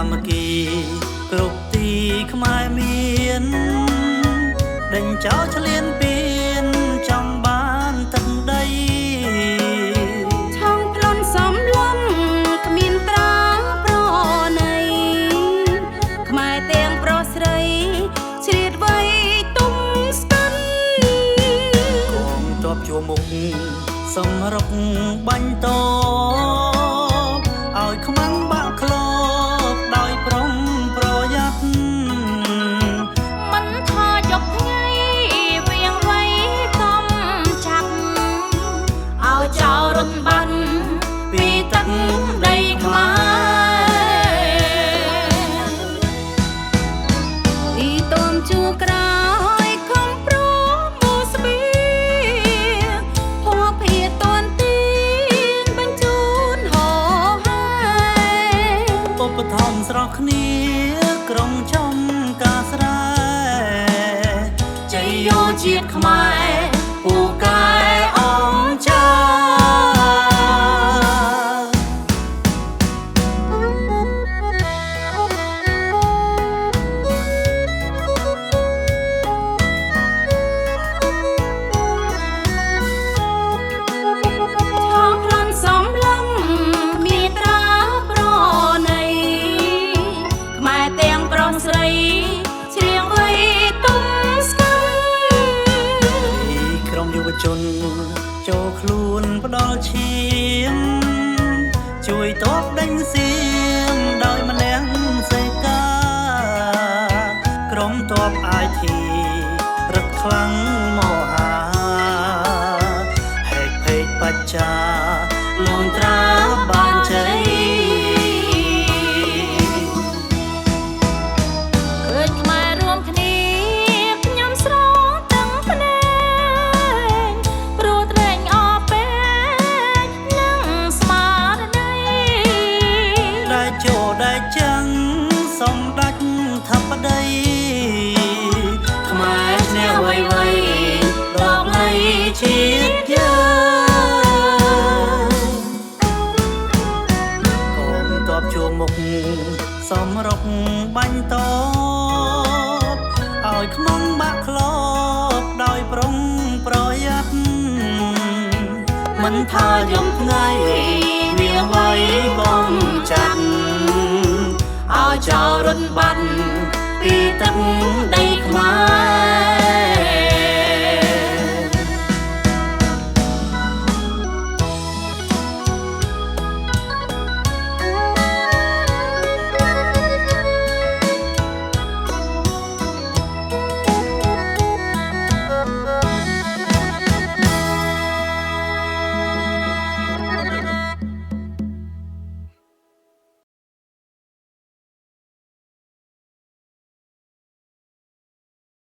មគ្គីគ្រប់ទីខ្មែរមានដេញចោលឆ្លៀនពៀនចង់បានទឹកដីឆောင်းផ្លន់សំឡំគ្មានត្រាប្រណីខ្មែរទាំងប្រុសស្រីជ្រៀតវ័យទុំស្កិនកងទ័ពជួមុខសម្រុកបាញ់តឲ្យខ្មាំងបាក់ក្លបដោយប្រុងប្រយ័ត្នមិនថាយប់ថ្ងៃវៀងវៃតំចាប់ឲ្យចោលរត់បាត់ពីទឹកដីខ្មែរពីទុំជួក្រោយខំព្រមអូស្បៀហួភាតនទីនបញ្ជូនហោហាឧបត្ថម្ភស្រស់គ្នាក្រុងចំការស្រែជ័យយោជាតិខ្មែរពូកែអង្គចាជនចូលខ្លួនផ្ដល់ឈាមជួយតបដេញសៀមដោយម្នាក់សេកាក្រុមតបអាយធីរត់ខ្លាំងមកហាហេតុភេកបច្ចាលងត្រាបានជ័យសម្ដេចថាបតីខ្មែរឈ្នះវៃវៃដកលៃជាតិយើងកងទ័ពជួមុខសម្រុកបាញ់តឲ្យខ្មុំបាក់ក្លបដោយប្រុងប្រយ័ត្នមិនថាយំថ្ងៃវាវៃកំចាត់ឲ្យចោលរត់បាត់ពីទឹកដីខ្មែរ